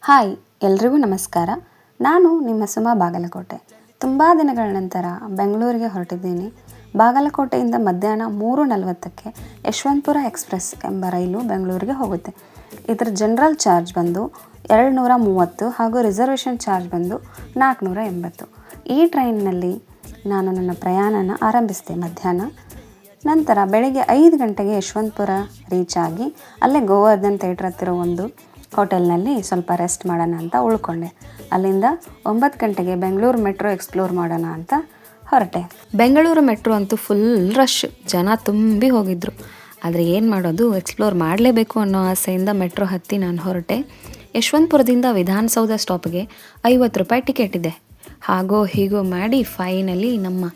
Hi ಎಲ್ರಿಗೂ ನಮಸ್ಕಾರ. ನಾನು ನಿಮ್ಮ ಸುಮಾ ಬಾಗಲಕೋಟೆ. ತುಂಬ ದಿನಗಳ ನಂತರ ಬೆಂಗಳೂರಿಗೆ ಹೊರಟಿದ್ದೀನಿ. ಬಾಗಲಕೋಟೆಯಿಂದ ಮಧ್ಯಾಹ್ನ 3:40ಕ್ಕೆ ಯಶವಂತಪುರ ಎಕ್ಸ್ಪ್ರೆಸ್ ಎಂಬ ರೈಲು ಬೆಂಗಳೂರಿಗೆ ಹೋಗುತ್ತೆ. ಇದರ ಜನರಲ್ ಚಾರ್ಜ್ ಬಂದು 230 ಹಾಗೂ ರಿಸರ್ವೇಷನ್ ಚಾರ್ಜ್ ಬಂದು 480. ಈ ಟ್ರೈನ್ನಲ್ಲಿ ನಾನು ನನ್ನ ಪ್ರಯಾಣನ ಆರಂಭಿಸಿದೆ ಮಧ್ಯಾಹ್ನ. ನಂತರ ಬೆಳಗ್ಗೆ 5 ಗಂಟೆಗೆ ಯಶವಂತಪುರ ರೀಚ್ ಆಗಿ ಅಲ್ಲೇ ಗೋವರ್ಧನ್ ಥಿಯೇಟ್ರ್ ಹತ್ತಿರ ಒಂದು ಹೋಟೆಲ್ನಲ್ಲಿ ಸ್ವಲ್ಪ ರೆಸ್ಟ್ ಮಾಡೋಣ ಅಂತ ಉಳ್ಕೊಂಡೆ. ಅಲ್ಲಿಂದ 9 ಗಂಟೆಗೆ ಬೆಂಗಳೂರು ಮೆಟ್ರೋ ಎಕ್ಸ್ಪ್ಲೋರ್ ಮಾಡೋಣ ಅಂತ ಹೊರಟೆ. ಬೆಂಗಳೂರು ಮೆಟ್ರೋ ಅಂತೂ ಫುಲ್ ರಶ್, ಜನ ತುಂಬಿ ಹೋಗಿದ್ರು. ಆದರೆ ಏನು ಮಾಡೋದು, ಎಕ್ಸ್ಪ್ಲೋರ್ ಮಾಡಲೇಬೇಕು ಅನ್ನೋ ಆಸೆಯಿಂದ ಮೆಟ್ರೋ ಹತ್ತಿ ನಾನು ಹೊರಟೆ. ಯಶವಂತಪುರದಿಂದ ವಿಧಾನಸೌಧ ಸ್ಟಾಪ್ಗೆ 50 ರೂಪಾಯಿ ಟಿಕೆಟ್ ಇದೆ. ಹಾಗೋ ಹೀಗೋ ಮಾಡಿ ಫೈನಲಿ ನಮ್ಮ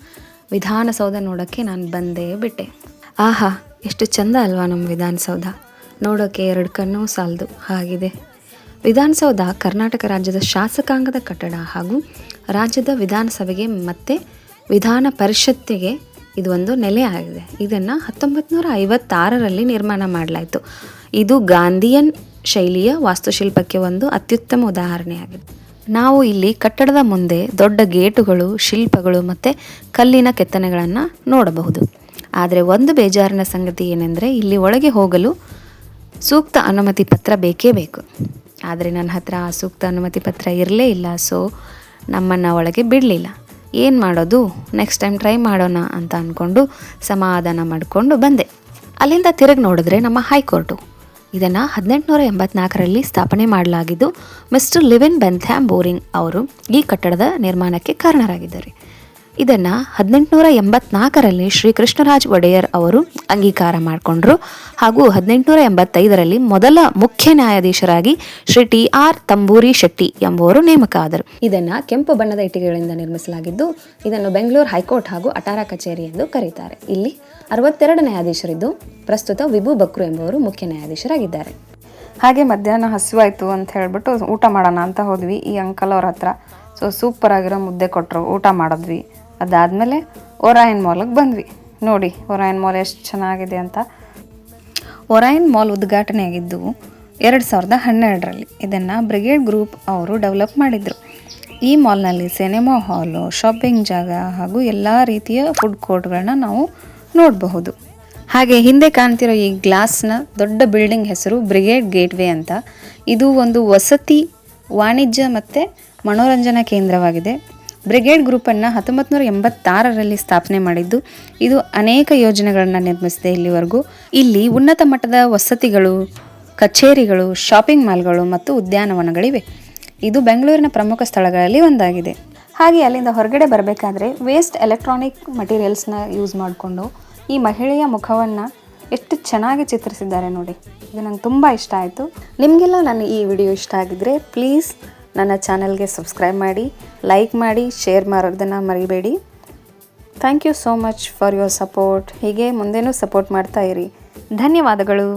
ವಿಧಾನಸೌಧ ನೋಡೋಕ್ಕೆ ನಾನು ಬಂದೇ ಬಿಟ್ಟೆ. ಆಹಾ, ಎಷ್ಟು ಚಂದ ಅಲ್ವಾ ನಮ್ಮ ವಿಧಾನಸೌಧ. ನೋಡೋಕ್ಕೆ 2 ಕಣ್ಣು ಸಾಲದು ಹಾಗಿದೆ. ವಿಧಾನಸೌಧ ಕರ್ನಾಟಕ ರಾಜ್ಯದ ಶಾಸಕಾಂಗದ ಕಟ್ಟಡ ಹಾಗೂ ರಾಜ್ಯದ ವಿಧಾನಸಭೆಗೆ ಮತ್ತು ವಿಧಾನ ಪರಿಷತ್ತಿಗೆ ಇದು ಒಂದು ನೆಲೆ ಆಗಿದೆ. ಇದನ್ನು 1956ರಲ್ಲಿ ನಿರ್ಮಾಣ ಮಾಡಲಾಯಿತು. ಇದು ಗಾಂಧಿಯನ್ ಶೈಲಿಯ ವಾಸ್ತುಶಿಲ್ಪಕ್ಕೆ ಒಂದು ಅತ್ಯುತ್ತಮ ಉದಾಹರಣೆಯಾಗಿದೆ. ನಾವು ಇಲ್ಲಿ ಕಟ್ಟಡದ ಮುಂದೆ ದೊಡ್ಡ ಗೇಟುಗಳು, ಶಿಲ್ಪಗಳು ಮತ್ತು ಕಲ್ಲಿನ ಕೆತ್ತನೆಗಳನ್ನು ನೋಡಬಹುದು. ಆದರೆ ಒಂದು ಬೇಜಾರಿನ ಸಂಗತಿ ಏನೆಂದರೆ ಇಲ್ಲಿ ಒಳಗೆ ಹೋಗಲು ಸೂಕ್ತ ಅನುಮತಿ ಪತ್ರ ಬೇಕೇ ಬೇಕು. ಆದರೆ ನನ್ನ ಹತ್ರ ಆ ಸೂಕ್ತ ಅನುಮತಿ ಪತ್ರ ಇರಲೇ ಇಲ್ಲ. ಸೊ ನಮ್ಮನ್ನು ಒಳಗೆ ಬಿಡಲಿಲ್ಲ. ಏನು ಮಾಡೋದು, ನೆಕ್ಸ್ಟ್ ಟೈಮ್ ಟ್ರೈ ಮಾಡೋಣ ಅಂತ ಅಂದ್ಕೊಂಡು ಸಮಾಧಾನ ಮಾಡಿಕೊಂಡು ಬಂದೆ. ಅಲ್ಲಿಂದ ತಿರುಗಿ ನೋಡಿದ್ರೆ ನಮ್ಮ ಹೈಕೋರ್ಟು. ಇದನ್ನು 1884ರಲ್ಲಿ ಸ್ಥಾಪನೆ ಮಾಡಲಾಗಿದ್ದು ಮಿಸ್ಟರ್ ಲಿವಿನ್ ಬೆಂಥ್ಯಾಮ್ ಬೋರಿಂಗ್ ಅವರು ಈ ಕಟ್ಟಡದ ನಿರ್ಮಾಣಕ್ಕೆ ಕಾರಣರಾಗಿದ್ದಾರೆ. ಇದನ್ನು 1884ರಲ್ಲಿ ಶ್ರೀ ಕೃಷ್ಣರಾಜ ಒಡೆಯರ್ ಅವರು ಅಂಗೀಕಾರ ಮಾಡಿಕೊಂಡ್ರು ಹಾಗೂ 1885ರಲ್ಲಿ ಮೊದಲ ಮುಖ್ಯ ನ್ಯಾಯಾಧೀಶರಾಗಿ ಶ್ರೀ TR ತಂಬೂರಿ ಶೆಟ್ಟಿ ಎಂಬುವರು ನೇಮಕ ಆದರು. ಇದನ್ನು ಕೆಂಪು ಬಣ್ಣದ ಇಟ್ಟಿಗೆಗಳಿಂದ ನಿರ್ಮಿಸಲಾಗಿದ್ದು ಇದನ್ನು ಬೆಂಗಳೂರು ಹೈಕೋರ್ಟ್ ಹಾಗೂ ಅಟಾರ ಕಚೇರಿ ಎಂದು ಕರೀತಾರೆ. ಇಲ್ಲಿ 62 ನ್ಯಾಯಾಧೀಶರಿದ್ದು ಪ್ರಸ್ತುತ ವಿಭು ಬಕ್ರು ಎಂಬುವರು ಮುಖ್ಯ ನ್ಯಾಯಾಧೀಶರಾಗಿದ್ದಾರೆ. ಹಾಗೆ ಮಧ್ಯಾಹ್ನ ಹಸಿವಾಯಿತು ಅಂತ ಹೇಳಿಬಿಟ್ಟು ಊಟ ಮಾಡೋಣ ಅಂತ ಹೋದ್ವಿ ಈ ಅಂಕಲ್ ಅವ್ರ ಹತ್ರ. ಸೊ ಸೂಪರ್ ಆಗಿರೋ ಮುದ್ದೆ ಕೊಟ್ಟರು, ಊಟ ಮಾಡಿದ್ವಿ. ಅದಾದಮೇಲೆ ಒರಾಯನ್ ಮಾಲ್ಗೆ ಬಂದ್ವಿ. ನೋಡಿ ಒರಾಯನ್ ಮಾಲ್ ಎಷ್ಟು ಚೆನ್ನಾಗಿದೆ ಅಂತ. ಒರಾಯನ್ ಮಾಲ್ ಉದ್ಘಾಟನೆ ಆಗಿದ್ದು 2012ರಲ್ಲಿ. ಇದನ್ನು ಬ್ರಿಗೇಡ್ ಗ್ರೂಪ್ ಅವರು ಡೆವಲಪ್ ಮಾಡಿದರು. ಈ ಮಾಲ್ನಲ್ಲಿ ಸಿನಿಮಾ ಹಾಲು, ಶಾಪಿಂಗ್ ಜಾಗ ಹಾಗೂ ಎಲ್ಲ ರೀತಿಯ ಫುಡ್ ಕೋರ್ಟ್ಗಳನ್ನ ನಾವು ನೋಡಬಹುದು. ಹಾಗೆ ಹಿಂದೆ ಕಾಣ್ತಿರೋ ಈ ಗ್ಲಾಸ್ನ ದೊಡ್ಡ ಬಿಲ್ಡಿಂಗ್ ಹೆಸರು ಬ್ರಿಗೇಡ್ ಗೇಟ್ವೇ ಅಂತ. ಇದು ಒಂದು ವಸತಿ, ವಾಣಿಜ್ಯ ಮತ್ತು ಮನೋರಂಜನಾ ಕೇಂದ್ರವಾಗಿದೆ. ಬ್ರಿಗೇಡ್ ಗ್ರೂಪನ್ನು 1986ರಲ್ಲಿ ಸ್ಥಾಪನೆ ಮಾಡಿದ್ದು. ಇದು ಅನೇಕ ಯೋಜನೆಗಳನ್ನು ನಿರ್ಮಿಸಿದೆ ಇಲ್ಲಿವರೆಗೂ. ಇಲ್ಲಿ ಉನ್ನತ ಮಟ್ಟದ ವಸತಿಗಳು, ಕಚೇರಿಗಳು, ಶಾಪಿಂಗ್ ಮಾಲ್ಗಳು ಮತ್ತು ಉದ್ಯಾನವನಗಳಿವೆ. ಇದು ಬೆಂಗಳೂರಿನ ಪ್ರಮುಖ ಸ್ಥಳಗಳಲ್ಲಿ ಒಂದಾಗಿದೆ. ಹಾಗೆ ಅಲ್ಲಿಂದ ಹೊರಗಡೆ ಬರಬೇಕಾದ್ರೆ ವೇಸ್ಟ್ ಎಲೆಕ್ಟ್ರಾನಿಕ್ ಮಟೀರಿಯಲ್ಸ್ನ ಯೂಸ್ ಮಾಡಿಕೊಂಡು ಈ ಮಹಿಳೆಯ ಮುಖವನ್ನು ಎಷ್ಟು ಚೆನ್ನಾಗಿ ಚಿತ್ರಿಸಿದ್ದಾರೆ ನೋಡಿ. ಇದು ನಂಗೆ ತುಂಬ ಇಷ್ಟ ಆಯಿತು. ನಿಮಗೆಲ್ಲ ನನ್ನ ಈ ವಿಡಿಯೋ ಇಷ್ಟ ಆಗಿದ್ದರೆ ಪ್ಲೀಸ್ ನನ್ನ ಚಾನಲ್ಗೆ ಸಬ್ಸ್ಕ್ರೈಬ್ ಮಾಡಿ, ಲೈಕ್ ಮಾಡಿ, ಶೇರ್ ಮಾಡೋದನ್ನು ಮರಿಬೇಡಿ. Thank you so much for your support. ಹೀಗೆ ಮುಂದೆನೂ ಸಪೋರ್ಟ್ ಮಾಡ್ತಾ ಇರಿ. ಧನ್ಯವಾದಗಳು.